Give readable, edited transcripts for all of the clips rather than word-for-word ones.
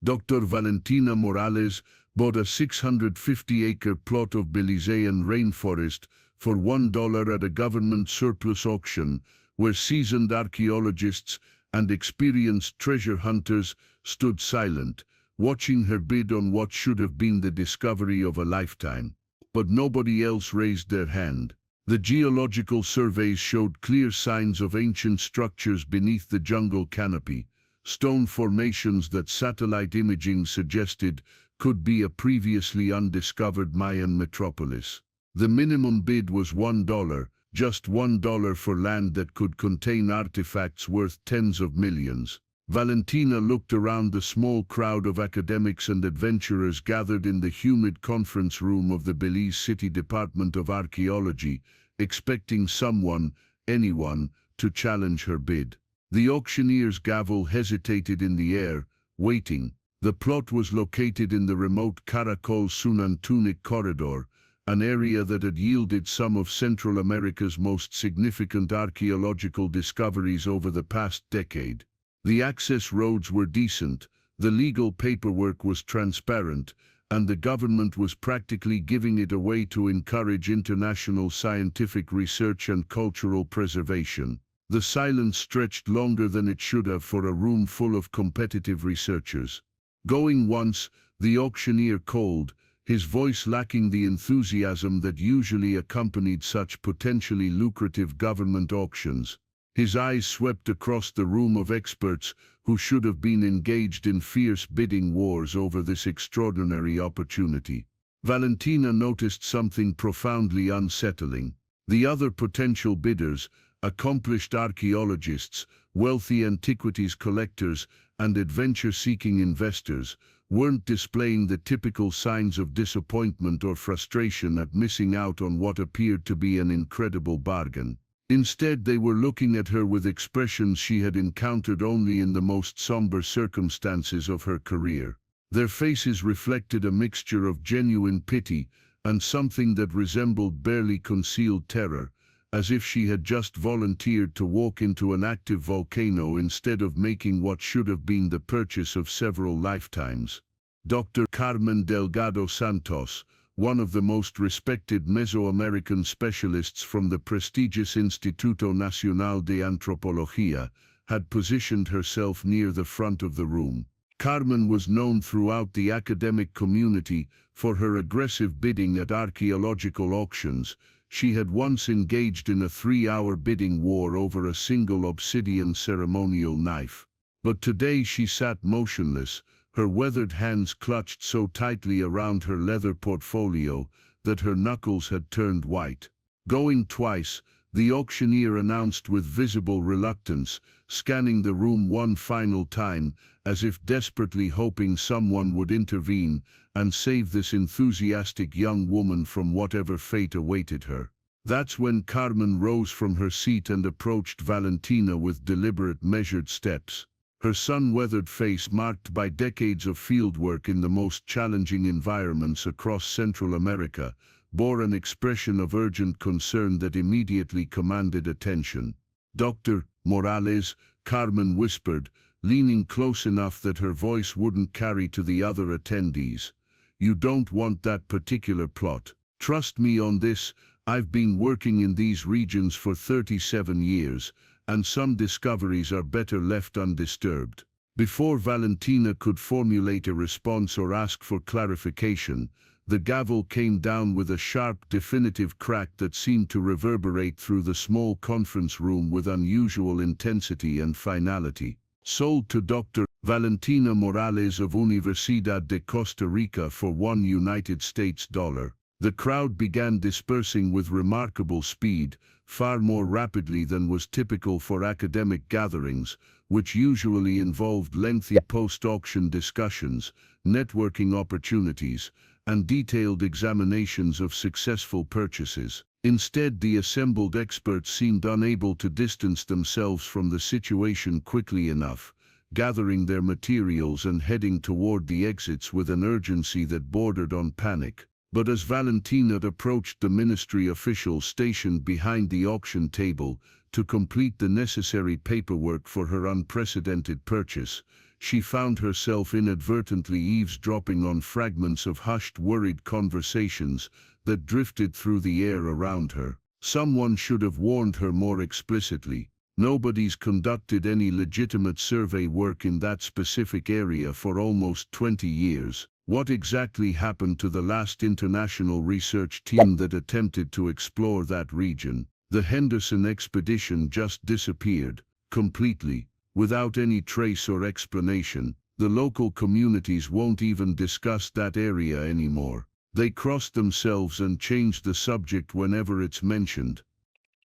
Dr. Valentina Morales bought a 650-acre plot of Belizean rainforest for $1 at a government surplus auction, where seasoned archaeologists and experienced treasure hunters stood silent, watching her bid on what should have been the discovery of a lifetime. But nobody else raised their hand. The geological surveys showed clear signs of ancient structures beneath the jungle canopy, stone formations that satellite imaging suggested could be a previously undiscovered Mayan metropolis. The minimum bid was $1, just $1 for land that could contain artifacts worth tens of millions. Valentina looked around the small crowd of academics and adventurers gathered in the humid conference room of the Belize City Department of Archaeology, expecting someone, anyone, to challenge her bid. The auctioneer's gavel hesitated in the air, waiting. The plot was located in the remote Caracol-Xunantunich corridor, an area that had yielded some of Central America's most significant archaeological discoveries over the past decade. The access roads were decent, the legal paperwork was transparent, and the government was practically giving it away to encourage international scientific research and cultural preservation. The silence stretched longer than it should have for a room full of competitive researchers. Going once, the auctioneer called, his voice lacking the enthusiasm that usually accompanied such potentially lucrative government auctions. His eyes swept across the room of experts who should have been engaged in fierce bidding wars over this extraordinary opportunity. Valentina noticed something profoundly unsettling. The other potential bidders, accomplished archaeologists, wealthy antiquities collectors, and adventure-seeking investors, weren't displaying the typical signs of disappointment or frustration at missing out on what appeared to be an incredible bargain. Instead, they were looking at her with expressions she had encountered only in the most somber circumstances of her career. Their faces reflected a mixture of genuine pity and something that resembled barely concealed terror, as if she had just volunteered to walk into an active volcano instead of making what should have been the purchase of several lifetimes. Dr. Carmen Delgado Santos, one of the most respected Mesoamerican specialists from the prestigious Instituto Nacional de Antropología, had positioned herself near the front of the room. Carmen was known throughout the academic community for her aggressive bidding at archaeological auctions. She had once engaged in a 3-hour bidding war over a single obsidian ceremonial knife. But today she sat motionless, her weathered hands clutched so tightly around her leather portfolio that her knuckles had turned white. Going twice, the auctioneer announced with visible reluctance, scanning the room one final time, as if desperately hoping someone would intervene and save this enthusiastic young woman from whatever fate awaited her. That's when Carmen rose from her seat and approached Valentina with deliberate, measured steps. Her sun-weathered face, marked by decades of fieldwork in the most challenging environments across Central America, bore an expression of urgent concern that immediately commanded attention. "Dr. Morales," Carmen whispered, leaning close enough that her voice wouldn't carry to the other attendees. "You don't want that particular plot. Trust me on this, I've been working in these regions for 37 years, and some discoveries are better left undisturbed." Before Valentina could formulate a response or ask for clarification, the gavel came down with a sharp, definitive crack that seemed to reverberate through the small conference room with unusual intensity and finality. "Sold to Dr. Valentina Morales of Universidad de Costa Rica for $1 United States dollar. The crowd began dispersing with remarkable speed, far more rapidly than was typical for academic gatherings, which usually involved lengthy post-auction discussions, networking opportunities, and detailed examinations of successful purchases. Instead, the assembled experts seemed unable to distance themselves from the situation quickly enough, gathering their materials and heading toward the exits with an urgency that bordered on panic. But as Valentina approached the ministry official stationed behind the auction table to complete the necessary paperwork for her unprecedented purchase, she found herself inadvertently eavesdropping on fragments of hushed, worried conversations that drifted through the air around her. Someone should have warned her more explicitly. Nobody's conducted any legitimate survey work in that specific area for almost 20 years. What exactly happened to the last international research team that attempted to explore that region? The Henderson expedition just disappeared, completely, without any trace or explanation. The local communities won't even discuss that area anymore. They cross themselves and change the subject whenever it's mentioned.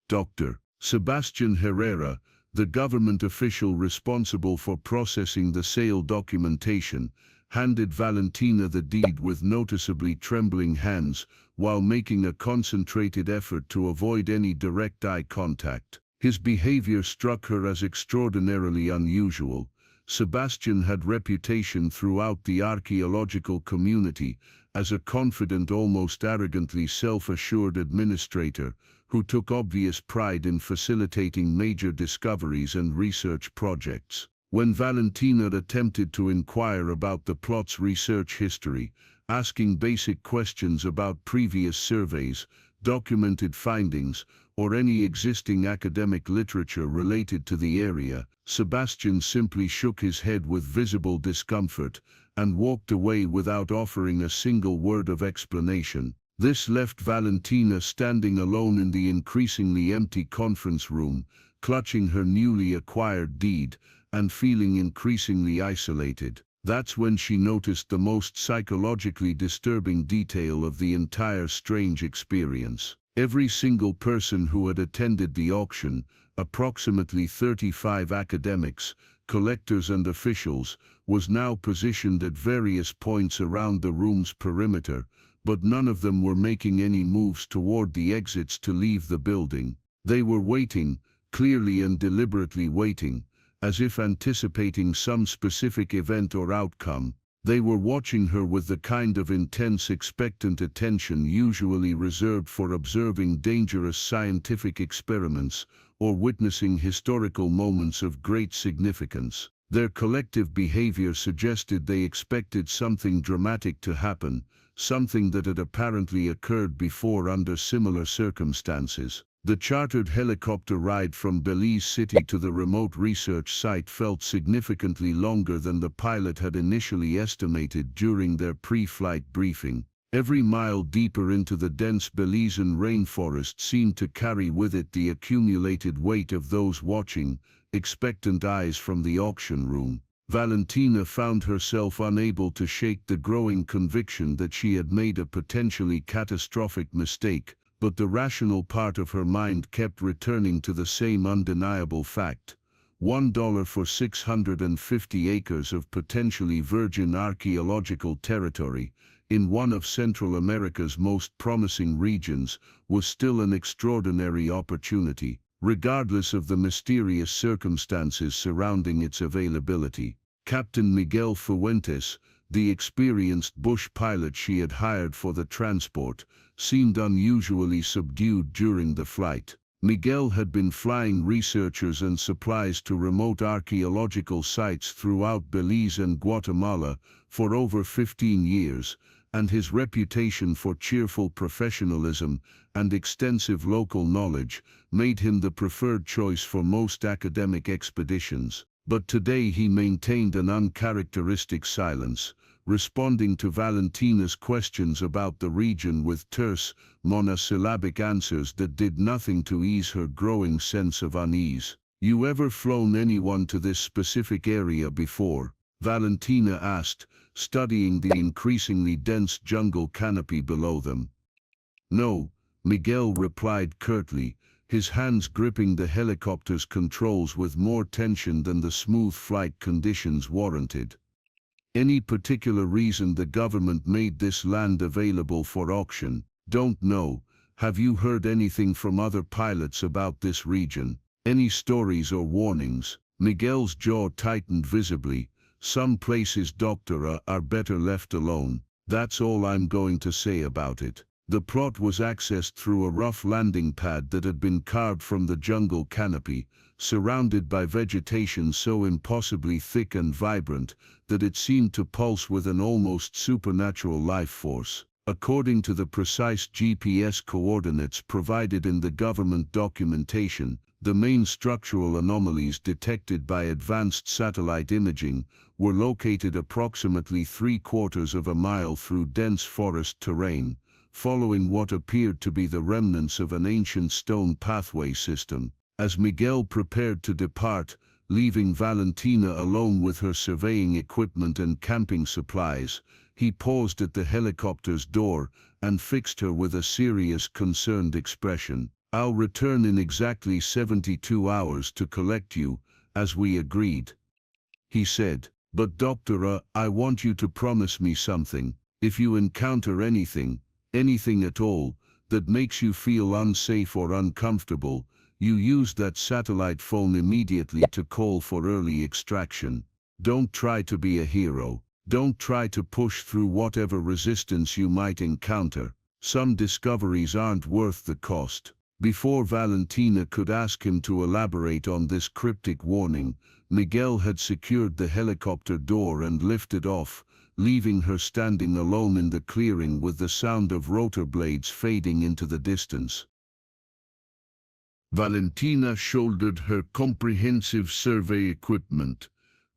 Dr. Sebastian Herrera, the government official responsible for processing the sale documentation, handed Valentina the deed with noticeably trembling hands while making a concentrated effort to avoid any direct eye contact. His behavior struck her as extraordinarily unusual. Sebastian had reputation throughout the archaeological community as a confident, almost arrogantly self-assured administrator who took obvious pride in facilitating major discoveries and research projects. When Valentina attempted to inquire about the plot's research history, asking basic questions about previous surveys, documented findings, or any existing academic literature related to the area, Sebastian simply shook his head with visible discomfort and walked away without offering a single word of explanation. This left Valentina standing alone in the increasingly empty conference room, clutching her newly acquired deed and feeling increasingly isolated. That's when she noticed the most psychologically disturbing detail of the entire strange experience. Every single person who had attended the auction, approximately 35 academics, collectors and officials, was now positioned at various points around the room's perimeter, but none of them were making any moves toward the exits to leave the building. They were waiting, clearly and deliberately waiting, as if anticipating some specific event or outcome. They were watching her with the kind of intense, expectant attention usually reserved for observing dangerous scientific experiments or witnessing historical moments of great significance. Their collective behavior suggested they expected something dramatic to happen, something that had apparently occurred before under similar circumstances. The chartered helicopter ride from Belize City to the remote research site felt significantly longer than the pilot had initially estimated during their pre-flight briefing. Every mile deeper into the dense Belizean rainforest seemed to carry with it the accumulated weight of those watching, expectant eyes from the auction room. Valentina found herself unable to shake the growing conviction that she had made a potentially catastrophic mistake, but the rational part of her mind kept returning to the same undeniable fact. $1 for 650 acres of potentially virgin archaeological territory, in one of Central America's most promising regions, was still an extraordinary opportunity, regardless of the mysterious circumstances surrounding its availability. Captain Miguel Fuentes, the experienced bush pilot she had hired for the transport, seemed unusually subdued during the flight. Miguel had been flying researchers and supplies to remote archaeological sites throughout Belize and Guatemala for over 15 years, and his reputation for cheerful professionalism and extensive local knowledge made him the preferred choice for most academic expeditions. But today he maintained an uncharacteristic silence, responding to Valentina's questions about the region with terse, monosyllabic answers that did nothing to ease her growing sense of unease. "You ever flown anyone to this specific area before?" Valentina asked, studying the increasingly dense jungle canopy below them. "No," Miguel replied curtly, his hands gripping the helicopter's controls with more tension than the smooth flight conditions warranted. "Any particular reason the government made this land available for auction?" "Don't know. Have you heard anything from other pilots about this region? Any stories or warnings?" Miguel's jaw tightened visibly. "Some places, doctor, are better left alone. That's all I'm going to say about it." The plot was accessed through a rough landing pad that had been carved from the jungle canopy, surrounded by vegetation so impossibly thick and vibrant that it seemed to pulse with an almost supernatural life force. According to the precise GPS coordinates provided in the government documentation, the main structural anomalies detected by advanced satellite imaging were located approximately 3/4 of a mile through dense forest terrain, following what appeared to be the remnants of an ancient stone pathway system. As Miguel prepared to depart, leaving Valentina alone with her surveying equipment and camping supplies, he paused at the helicopter's door and fixed her with a serious, concerned expression. "I'll return in exactly 72 hours to collect you, as we agreed," he said. "But Doctora, I want you to promise me something. If you encounter anything at all, that makes you feel unsafe or uncomfortable, you use that satellite phone immediately to call for early extraction. Don't try to be a hero. Don't try to push through whatever resistance you might encounter. Some discoveries aren't worth the cost." Before Valentina could ask him to elaborate on this cryptic warning, Miguel had secured the helicopter door and lifted off, leaving her standing alone in the clearing with the sound of rotor blades fading into the distance. Valentina shouldered her comprehensive survey equipment: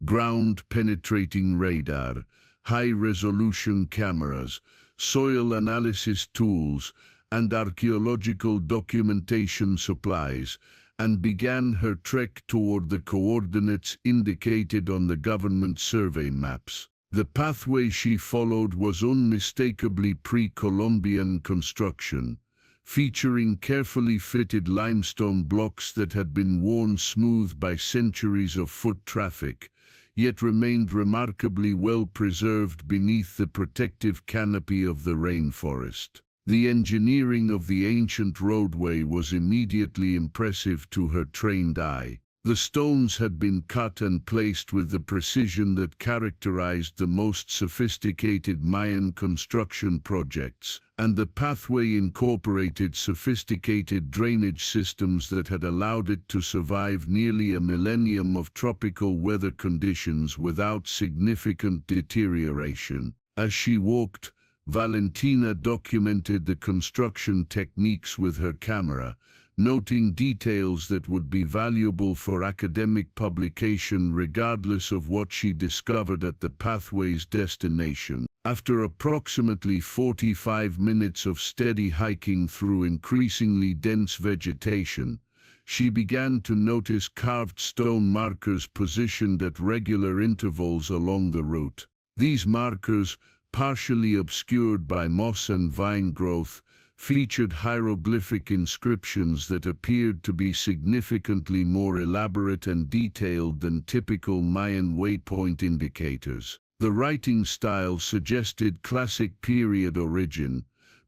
ground-penetrating radar, high-resolution cameras, soil analysis tools, and archaeological documentation supplies, and began her trek toward the coordinates indicated on the government survey maps. The pathway she followed was unmistakably pre-Columbian construction, featuring carefully fitted limestone blocks that had been worn smooth by centuries of foot traffic, yet remained remarkably well preserved beneath the protective canopy of the rainforest. The engineering of the ancient roadway was immediately impressive to her trained eye. The stones had been cut and placed with the precision that characterized the most sophisticated Mayan construction projects, and the pathway incorporated sophisticated drainage systems that had allowed it to survive nearly a millennium of tropical weather conditions without significant deterioration. As she walked, Valentina documented the construction techniques with her camera, noting details that would be valuable for academic publication regardless of what she discovered at the pathway's destination. After approximately 45 minutes of steady hiking through increasingly dense vegetation, she began to notice carved stone markers positioned at regular intervals along the route. These markers, partially obscured by moss and vine growth, featured hieroglyphic inscriptions that appeared to be significantly more elaborate and detailed than typical Mayan waypoint indicators. The writing style suggested classic period origin,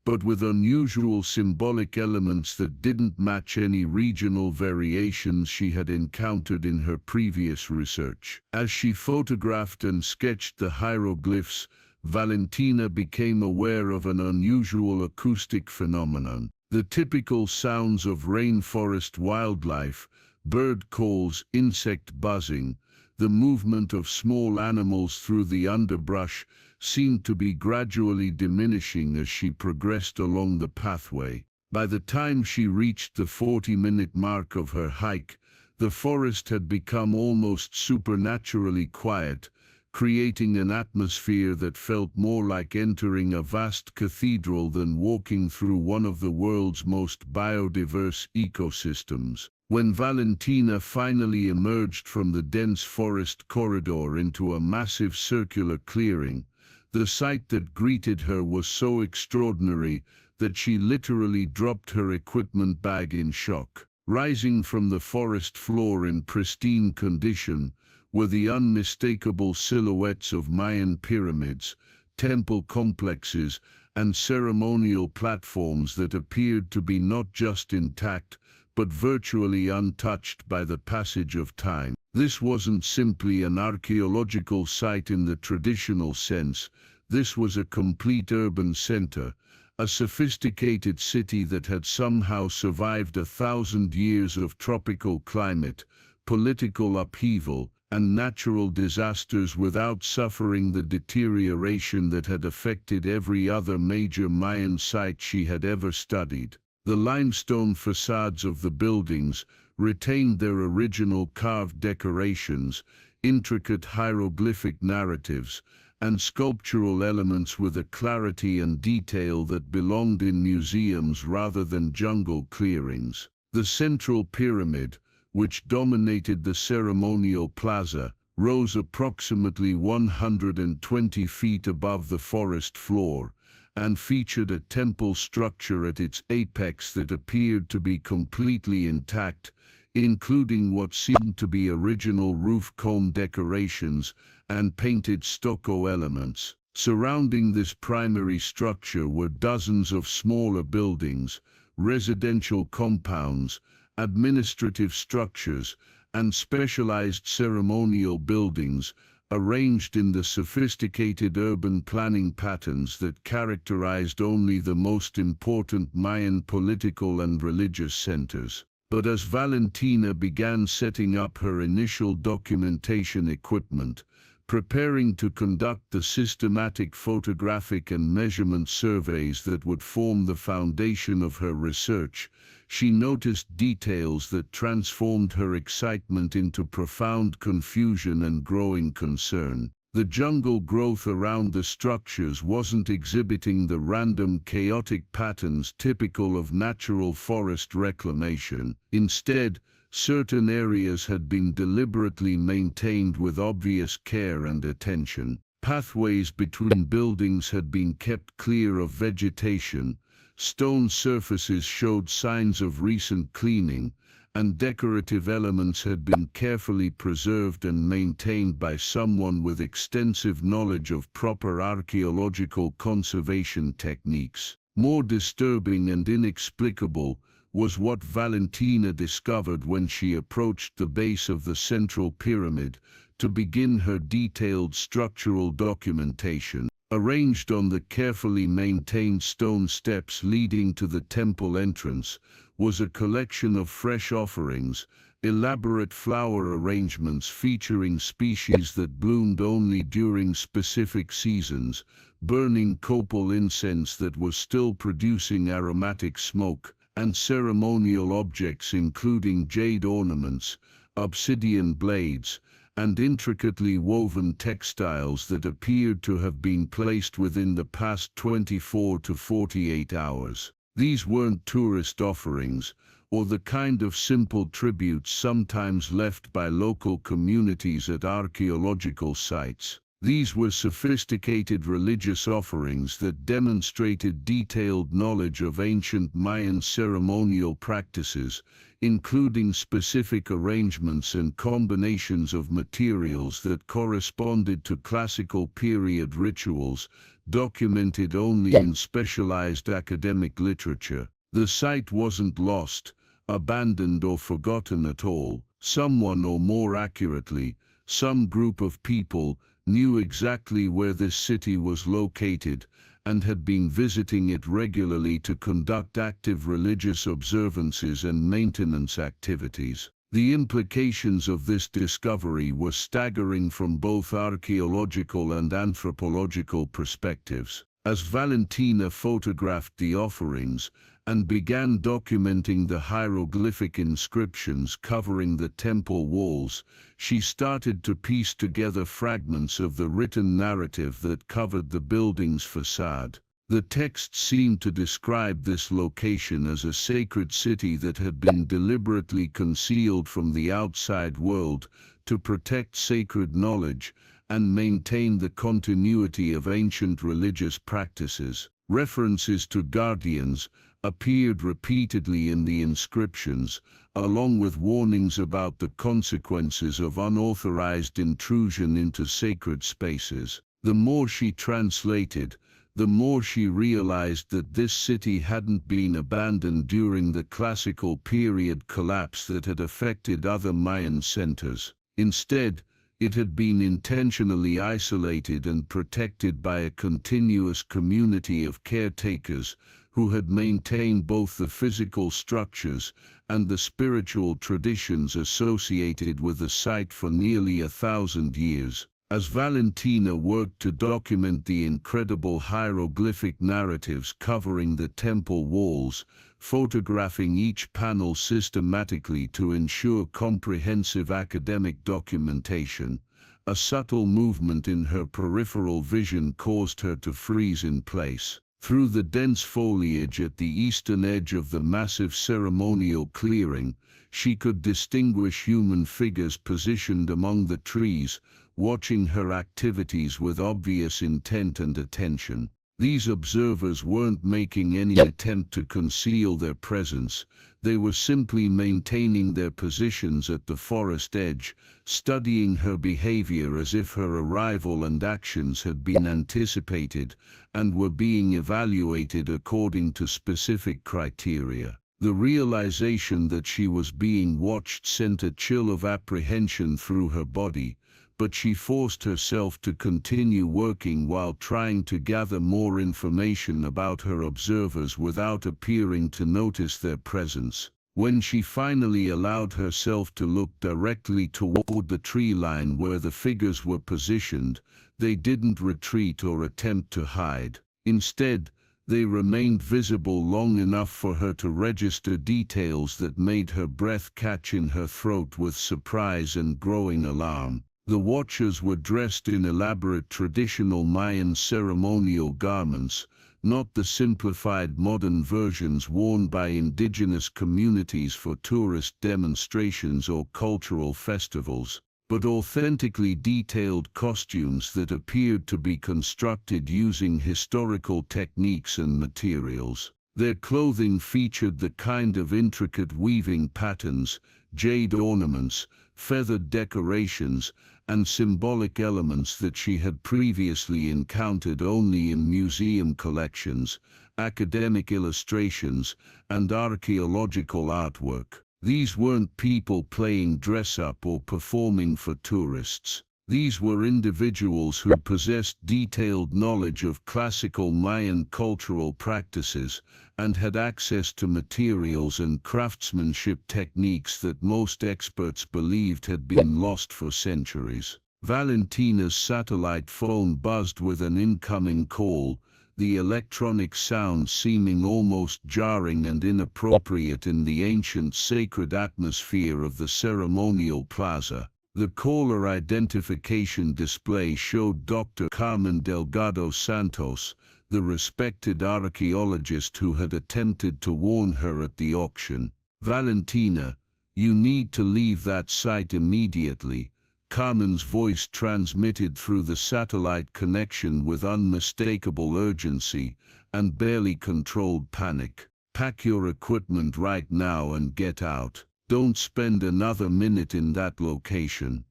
but with unusual symbolic elements that didn't match any regional variations she had encountered in her previous research. As she photographed and sketched the hieroglyphs, Valentina became aware of an unusual acoustic phenomenon. The typical sounds of rainforest wildlife, bird calls, insect buzzing, the movement of small animals through the underbrush, seemed to be gradually diminishing as she progressed along the pathway. By the time she reached the 40-minute mark of her hike, the forest had become almost supernaturally quiet, creating an atmosphere that felt more like entering a vast cathedral than walking through one of the world's most biodiverse ecosystems. When Valentina finally emerged from the dense forest corridor into a massive circular clearing, the sight that greeted her was so extraordinary that she literally dropped her equipment bag in shock. Rising from the forest floor in pristine condition were the unmistakable silhouettes of Mayan pyramids, temple complexes, and ceremonial platforms that appeared to be not just intact, but virtually untouched by the passage of time. This wasn't simply an archaeological site in the traditional sense. This was a complete urban center, a sophisticated city that had somehow survived 1,000 years of tropical climate, political upheaval, and natural disasters without suffering the deterioration that had affected every other major Mayan site she had ever studied. The limestone facades of the buildings retained their original carved decorations, intricate hieroglyphic narratives, and sculptural elements with a clarity and detail that belonged in museums rather than jungle clearings. The central pyramid, which dominated the ceremonial plaza, rose approximately 120 feet above the forest floor, and featured a temple structure at its apex that appeared to be completely intact, including what seemed to be original roof cone decorations and painted stucco elements. Surrounding this primary structure were dozens of smaller buildings, residential compounds, administrative structures, and specialized ceremonial buildings, arranged in the sophisticated urban planning patterns that characterized only the most important Mayan political and religious centers. But as Valentina began setting up her initial documentation equipment, preparing to conduct the systematic photographic and measurement surveys that would form the foundation of her research, she noticed details that transformed her excitement into profound confusion and growing concern. The jungle growth around the structures wasn't exhibiting the random, chaotic patterns typical of natural forest reclamation. Instead, certain areas had been deliberately maintained with obvious care and attention. Pathways between buildings had been kept clear of vegetation, stone surfaces showed signs of recent cleaning, and decorative elements had been carefully preserved and maintained by someone with extensive knowledge of proper archaeological conservation techniques. More disturbing and inexplicable was what Valentina discovered when she approached the base of the central pyramid to begin her detailed structural documentation. Arranged on the carefully maintained stone steps leading to the temple entrance was a collection of fresh offerings, elaborate flower arrangements featuring species that bloomed only during specific seasons, burning copal incense that was still producing aromatic smoke, and ceremonial objects including jade ornaments, obsidian blades, and intricately woven textiles that appeared to have been placed within the past 24 to 48 hours. These weren't tourist offerings, or the kind of simple tributes sometimes left by local communities at archaeological sites. These were sophisticated religious offerings that demonstrated detailed knowledge of ancient Mayan ceremonial practices, including specific arrangements and combinations of materials that corresponded to classical period rituals, documented only in specialized academic literature. The site wasn't lost, abandoned or forgotten at all. Someone, or more accurately, some group of people, knew exactly where this city was located and had been visiting it regularly to conduct active religious observances and maintenance activities. The implications of this discovery were staggering from both archaeological and anthropological perspectives. As Valentina photographed the offerings and began documenting the hieroglyphic inscriptions covering the temple walls, she started to piece together fragments of the written narrative that covered the building's facade. The text seemed to describe this location as a sacred city that had been deliberately concealed from the outside world to protect sacred knowledge and maintain the continuity of ancient religious practices. References to guardians appeared repeatedly in the inscriptions, along with warnings about the consequences of unauthorized intrusion into sacred spaces. The more she translated, the more she realized that this city hadn't been abandoned during the classical period collapse that had affected other Mayan centers. Instead, It had been intentionally isolated and protected by a continuous community of caretakers who had maintained both the physical structures and the spiritual traditions associated with the site for nearly 1,000 years. As Valentina worked to document the incredible hieroglyphic narratives covering the temple walls, photographing each panel systematically to ensure comprehensive academic documentation, a subtle movement in her peripheral vision caused her to freeze in place. Through the dense foliage at the eastern edge of the massive ceremonial clearing, she could distinguish human figures positioned among the trees, watching her activities with obvious intent and attention. These observers weren't making any attempt to conceal their presence. They were simply maintaining their positions at the forest edge, studying her behavior as if her arrival and actions had been anticipated and were being evaluated according to specific criteria. The realization that she was being watched sent a chill of apprehension through her body, but she forced herself to continue working while trying to gather more information about her observers without appearing to notice their presence. When she finally allowed herself to look directly toward the tree line where the figures were positioned, they didn't retreat or attempt to hide. Instead, they remained visible long enough for her to register details that made her breath catch in her throat with surprise and growing alarm. The watchers were dressed in elaborate traditional Mayan ceremonial garments, not the simplified modern versions worn by indigenous communities for tourist demonstrations or cultural festivals, but authentically detailed costumes that appeared to be constructed using historical techniques and materials. Their clothing featured the kind of intricate weaving patterns, jade ornaments, feathered decorations, and symbolic elements that she had previously encountered only in museum collections, academic illustrations, and archaeological artwork. These weren't people playing dress-up or performing for tourists. These were individuals who possessed detailed knowledge of classical Mayan cultural practices and had access to materials and craftsmanship techniques that most experts believed had been lost for centuries. Valentina's satellite phone buzzed with an incoming call, the electronic sound seeming almost jarring and inappropriate in the ancient sacred atmosphere of the ceremonial plaza. The caller identification display showed Dr. Carmen Delgado Santos, the respected archaeologist who had attempted to warn her at the auction. "Valentina, you need to leave that site immediately," Carmen's voice transmitted through the satellite connection with unmistakable urgency and barely controlled panic. "Pack your equipment right now and get out. Don't spend another minute in that location."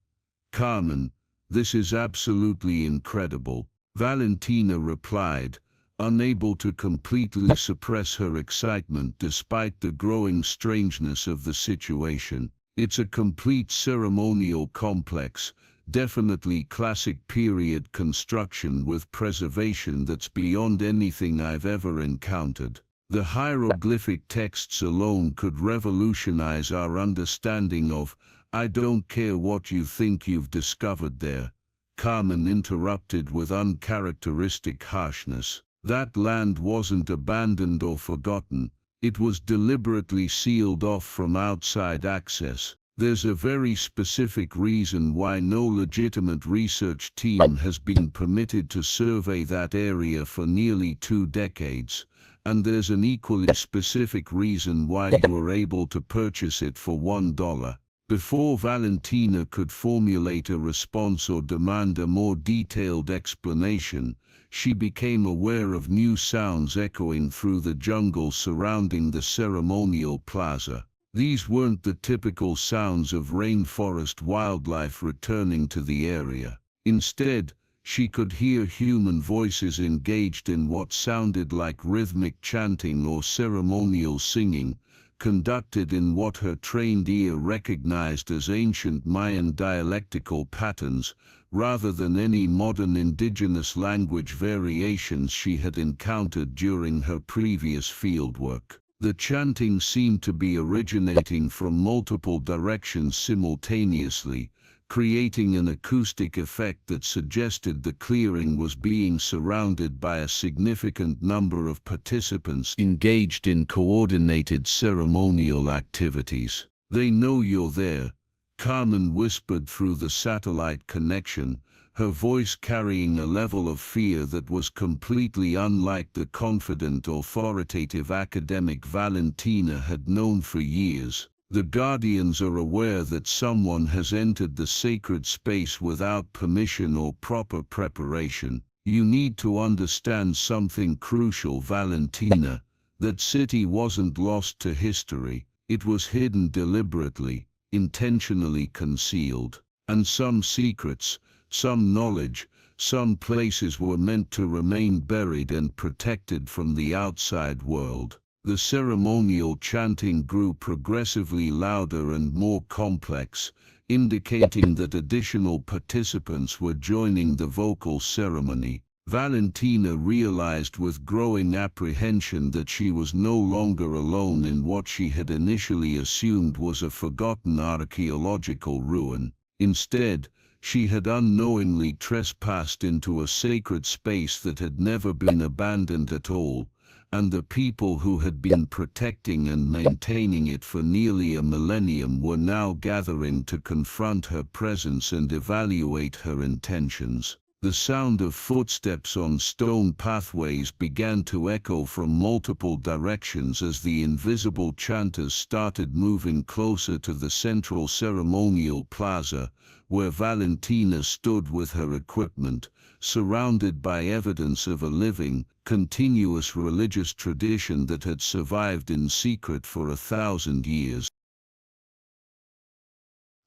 "Carmen, this is absolutely incredible," Valentina replied, unable to completely suppress her excitement despite the growing strangeness of the situation. "It's a complete ceremonial complex, definitely classic period construction with preservation that's beyond anything I've ever encountered. The hieroglyphic texts alone could revolutionize our understanding of, I don't care what you think you've discovered there," Carmen interrupted with uncharacteristic harshness. "That land wasn't abandoned or forgotten. It was deliberately sealed off from outside access. There's a very specific reason why no legitimate research team has been permitted to survey that area for nearly 2 decades. And there's an equally specific reason why you were able to purchase it for $1. Before Valentina could formulate a response or demand a more detailed explanation, she became aware of new sounds echoing through the jungle surrounding the ceremonial plaza. These weren't the typical sounds of rainforest wildlife returning to the area. Instead, she could hear human voices engaged in what sounded like rhythmic chanting or ceremonial singing, conducted in what her trained ear recognized as ancient Mayan dialectical patterns, rather than any modern indigenous language variations she had encountered during her previous fieldwork. The chanting seemed to be originating from multiple directions simultaneously, creating an acoustic effect that suggested the clearing was being surrounded by a significant number of participants engaged in coordinated ceremonial activities. "They know you're there," Carmen whispered through the satellite connection, her voice carrying a level of fear that was completely unlike the confident, authoritative academic Valentina had known for years. "The Guardians are aware that someone has entered the sacred space without permission or proper preparation. You need to understand something crucial, Valentina. That city wasn't lost to history. It was hidden deliberately, intentionally concealed. And some secrets, some knowledge, some places were meant to remain buried and protected from the outside world." The ceremonial chanting grew progressively louder and more complex, indicating that additional participants were joining the vocal ceremony. Valentina realized with growing apprehension that she was no longer alone in what she had initially assumed was a forgotten archaeological ruin. Instead, she had unknowingly trespassed into a sacred space that had never been abandoned at all, and the people who had been protecting and maintaining it for nearly a millennium were now gathering to confront her presence and evaluate her intentions. The sound of footsteps on stone pathways began to echo from multiple directions as the invisible chanters started moving closer to the central ceremonial plaza, where Valentina stood with her equipment, surrounded by evidence of a living, continuous religious tradition that had survived in secret for 1,000 years.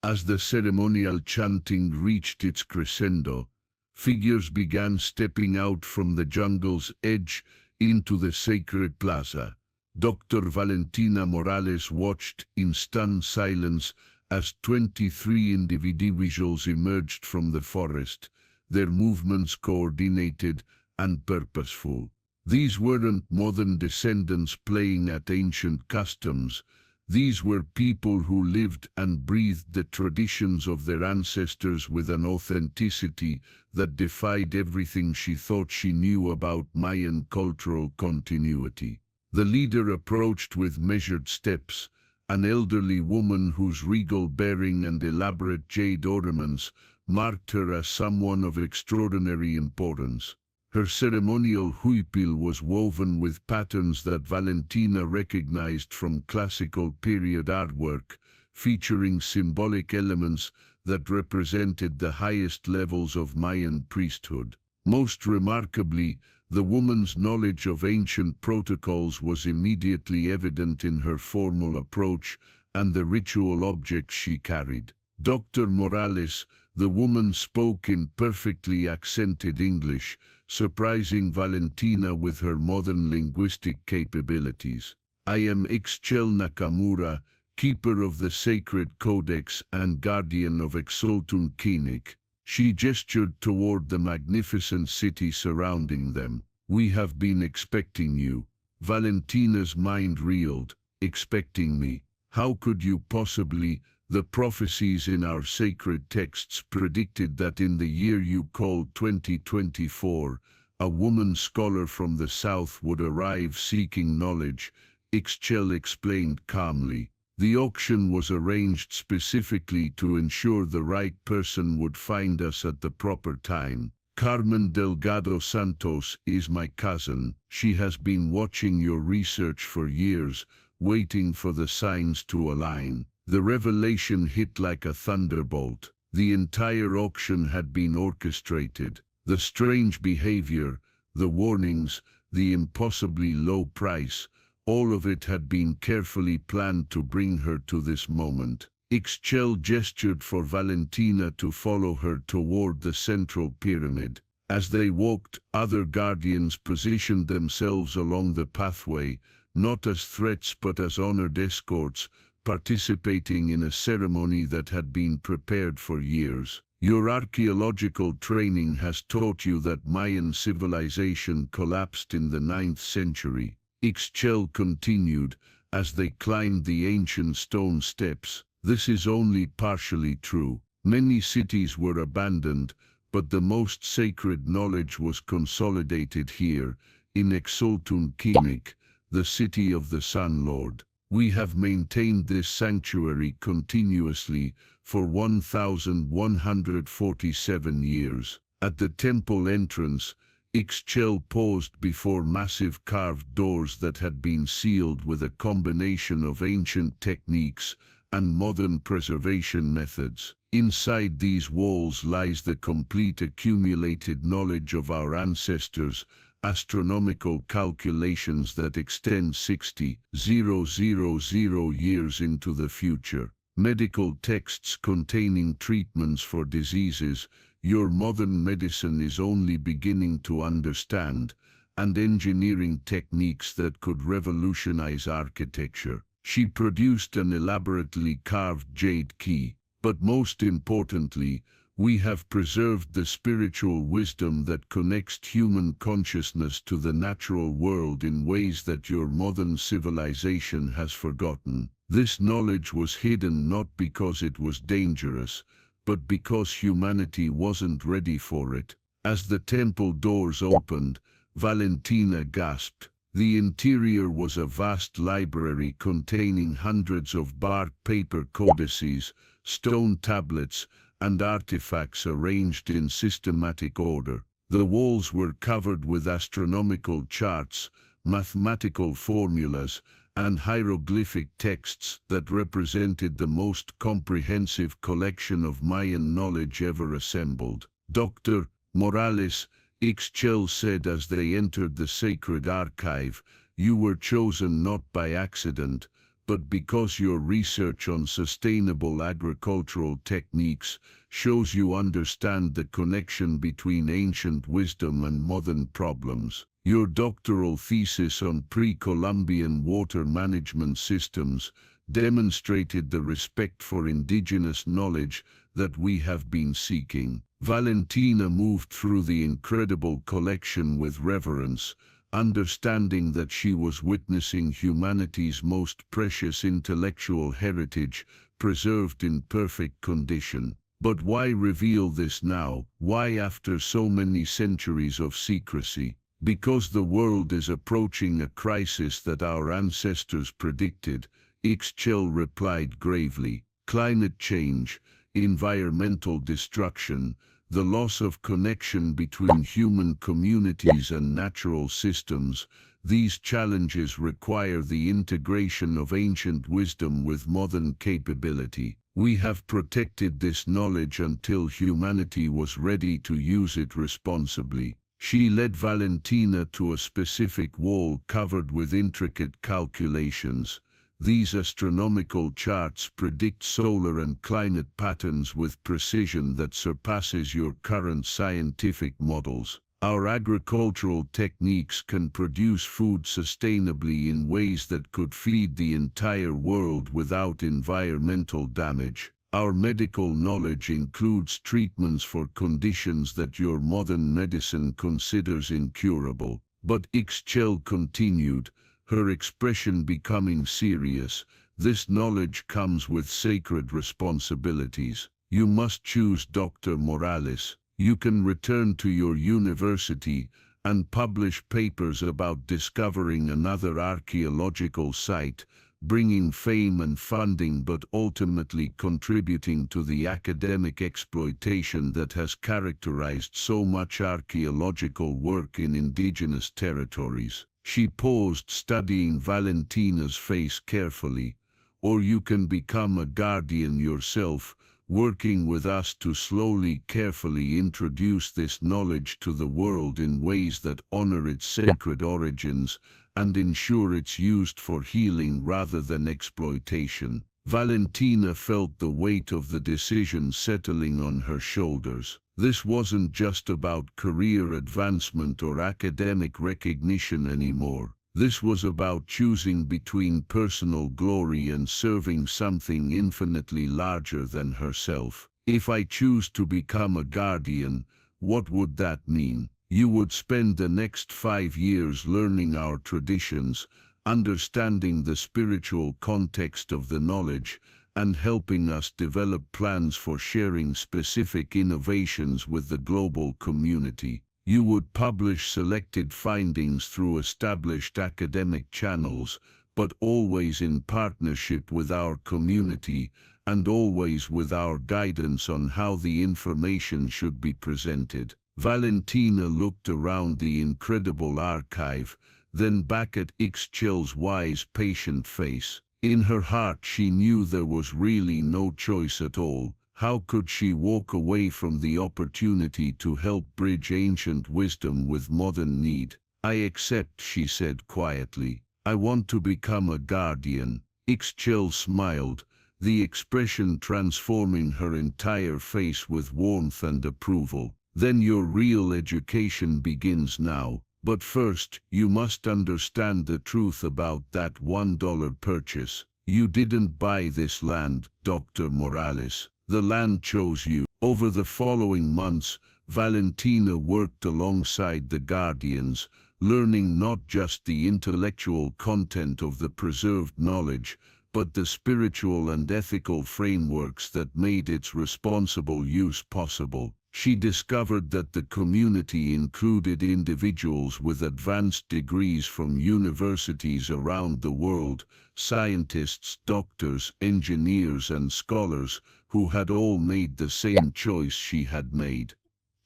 As the ceremonial chanting reached its crescendo, figures began stepping out from the jungle's edge into the sacred plaza. Dr. Valentina Morales watched in stunned silence as 23 individuals emerged from the forest, their movements coordinated and purposeful. These weren't modern descendants playing at ancient customs. These were people who lived and breathed the traditions of their ancestors with an authenticity that defied everything she thought she knew about Mayan cultural continuity. The leader approached with measured steps, an elderly woman whose regal bearing and elaborate jade ornaments marked her as someone of extraordinary importance. Her ceremonial huipil was woven with patterns that Valentina recognized from classical period artwork, featuring symbolic elements that represented the highest levels of Mayan priesthood. Most remarkably, the woman's knowledge of ancient protocols was immediately evident in her formal approach and the ritual objects she carried. Dr. Morales, the woman, spoke in perfectly accented English, surprising Valentina with her modern linguistic capabilities. "I am Ixchel Nakamura, keeper of the sacred codex and guardian of Archaeology." She gestured toward the magnificent city surrounding them. "We have been expecting you." Valentina's mind reeled. "Expecting me? How could you possibly? The prophecies in our sacred texts predicted that in the year you called 2024, a woman scholar from the south would arrive seeking knowledge," Ixchel explained calmly. "The auction was arranged specifically to ensure the right person would find us at the proper time. Carmen Delgado Santos is my cousin. She has been watching your research for years, waiting for the signs to align." The revelation hit like a thunderbolt. The entire auction had been orchestrated. The strange behavior, the warnings, the impossibly low price, all of it had been carefully planned to bring her to this moment. Ixchel gestured for Valentina to follow her toward the central pyramid. As they walked, other guardians positioned themselves along the pathway, not as threats but as honored escorts, participating in a ceremony that had been prepared for years. Your archaeological training has taught you that Mayan civilization collapsed in the 9th century. Ixchel continued, as they climbed the ancient stone steps. This is only partially true. Many cities were abandoned, but the most sacred knowledge was consolidated here, in Caracol-Xunantunich, the city of the Sun Lord. We have maintained this sanctuary continuously for 1,147 years. At the temple entrance, Ixchel paused before massive carved doors that had been sealed with a combination of ancient techniques and modern preservation methods. Inside these walls lies the complete accumulated knowledge of our ancestors, astronomical calculations that extend 60,000 years into the future, medical texts containing treatments for diseases your modern medicine is only beginning to understand, and engineering techniques that could revolutionize architecture. She produced an elaborately carved jade key, but most importantly, we have preserved the spiritual wisdom that connects human consciousness to the natural world in ways that your modern civilization has forgotten. This knowledge was hidden not because it was dangerous, but because humanity wasn't ready for it. As the temple doors opened, Valentina gasped. The interior was a vast library containing hundreds of bark paper codices, stone tablets, and artifacts arranged in systematic order. The walls were covered with astronomical charts, mathematical formulas, and hieroglyphic texts that represented the most comprehensive collection of Mayan knowledge ever assembled. Dr. Morales, Ixchel said as they entered the sacred archive, "You were chosen not by accident, but because your research on sustainable agricultural techniques shows you understand the connection between ancient wisdom and modern problems. Your doctoral thesis on pre-Columbian water management systems demonstrated the respect for indigenous knowledge that we have been seeking." Valentina moved through the incredible collection with reverence, understanding that she was witnessing humanity's most precious intellectual heritage preserved in perfect condition. But why reveal this now? Why after so many centuries of secrecy? Because the world is approaching a crisis that our ancestors predicted, Ixchel replied gravely. Climate change, environmental destruction, the loss of connection between human communities and natural systems, these challenges require the integration of ancient wisdom with modern capability. We have protected this knowledge until humanity was ready to use it responsibly. She led Valentina to a specific wall covered with intricate calculations. These astronomical charts predict solar and climate patterns with precision that surpasses your current scientific models. Our agricultural techniques can produce food sustainably in ways that could feed the entire world without environmental damage. Our medical knowledge includes treatments for conditions that your modern medicine considers incurable. But Ixchel continued, her expression becoming serious, this knowledge comes with sacred responsibilities. You must choose, Dr. Morales. You can return to your university and publish papers about discovering another archaeological site, bringing fame and funding but ultimately contributing to the academic exploitation that has characterized so much archaeological work in indigenous territories. She paused, studying Valentina's face carefully. Or you can become a guardian yourself, working with us to slowly, carefully introduce this knowledge to the world in ways that honor its sacred origins and ensure it's used for healing rather than exploitation. Valentina felt the weight of the decision settling on her shoulders. This wasn't just about career advancement or academic recognition anymore. This was about choosing between personal glory and serving something infinitely larger than herself. If I choose to become a guardian, what would that mean? You would spend the next 5 years learning our traditions, understanding the spiritual context of the knowledge, and helping us develop plans for sharing specific innovations with the global community. You would publish selected findings through established academic channels, but always in partnership with our community, and always with our guidance on how the information should be presented. Valentina looked around the incredible archive, then back at Ixchel's wise, patient face. In her heart she knew there was really no choice at all. How could she walk away from the opportunity to help bridge ancient wisdom with modern need? I accept, she said quietly. I want to become a guardian. Ixchel smiled, the expression transforming her entire face with warmth and approval. Then your real education begins now. But first, you must understand the truth about that $1 purchase. You didn't buy this land, Dr. Morales. The land chose you. Over the following months, Valentina worked alongside the guardians, learning not just the intellectual content of the preserved knowledge, but the spiritual and ethical frameworks that made its responsible use possible. She discovered that the community included individuals with advanced degrees from universities around the world, scientists, doctors, engineers, and scholars, who had all made the same choice she had made.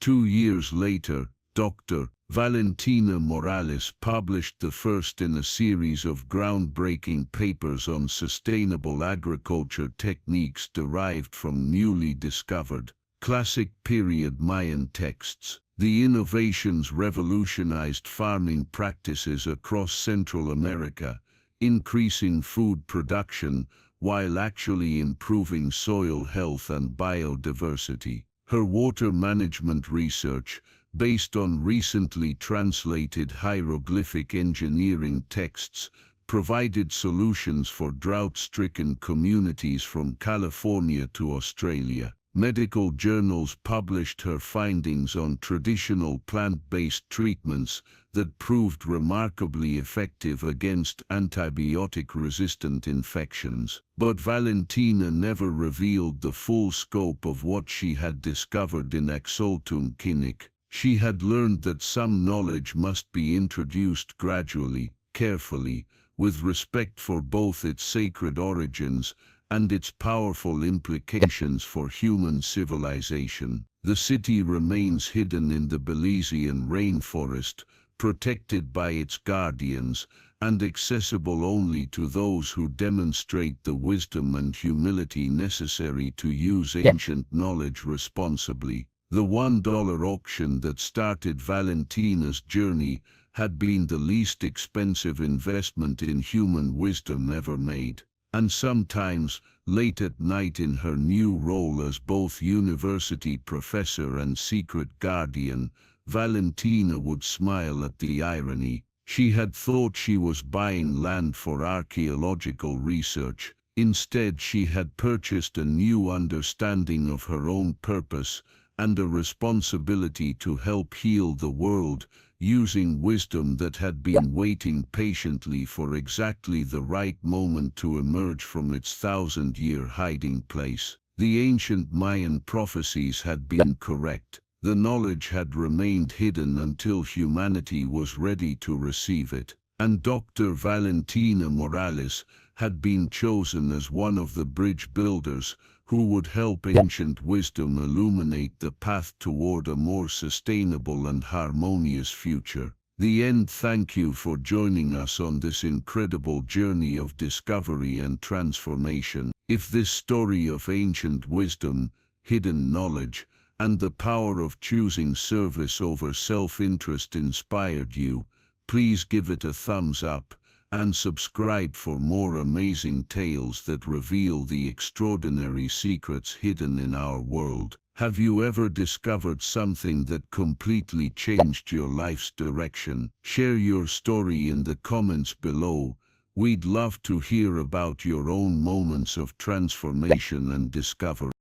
2 years later, Dr. Valentina Morales published the first in a series of groundbreaking papers on sustainable agriculture techniques derived from newly discovered classic period Mayan texts. The innovations revolutionized farming practices across Central America, increasing food production while actually improving soil health and biodiversity. Her water management research, based on recently translated hieroglyphic engineering texts, provided solutions for drought-stricken communities from California to Australia. Medical journals published her findings on traditional plant-based treatments that proved remarkably effective against antibiotic-resistant infections. But Valentina never revealed the full scope of what she had discovered in Archaeology. She had learned that some knowledge must be introduced gradually, carefully, with respect for both its sacred origins and its powerful implications for human civilization. The city remains hidden in the Belizean rainforest, protected by its guardians, and accessible only to those who demonstrate the wisdom and humility necessary to use ancient knowledge responsibly. The $1 auction that started Valentina's journey had been the least expensive investment in human wisdom ever made. And sometimes, late at night in her new role as both university professor and secret guardian, Valentina would smile at the irony. She had thought she was buying land for archaeological research. Instead, she had purchased a new understanding of her own purpose and a responsibility to help heal the world, using wisdom that had been waiting patiently for exactly the right moment to emerge from its 1,000-year hiding place. The ancient Mayan prophecies had been correct. The knowledge had remained hidden until humanity was ready to receive it. And Dr. Valentina Morales had been chosen as one of the bridge builders who would help ancient wisdom illuminate the path toward a more sustainable and harmonious future. The end. Thank you for joining us on this incredible journey of discovery and transformation. If this story of ancient wisdom, hidden knowledge, and the power of choosing service over self-interest inspired you, please give it a thumbs up and subscribe for more amazing tales that reveal the extraordinary secrets hidden in our world. Have you ever discovered something that completely changed your life's direction? Share your story in the comments below. We'd love to hear about your own moments of transformation and discovery.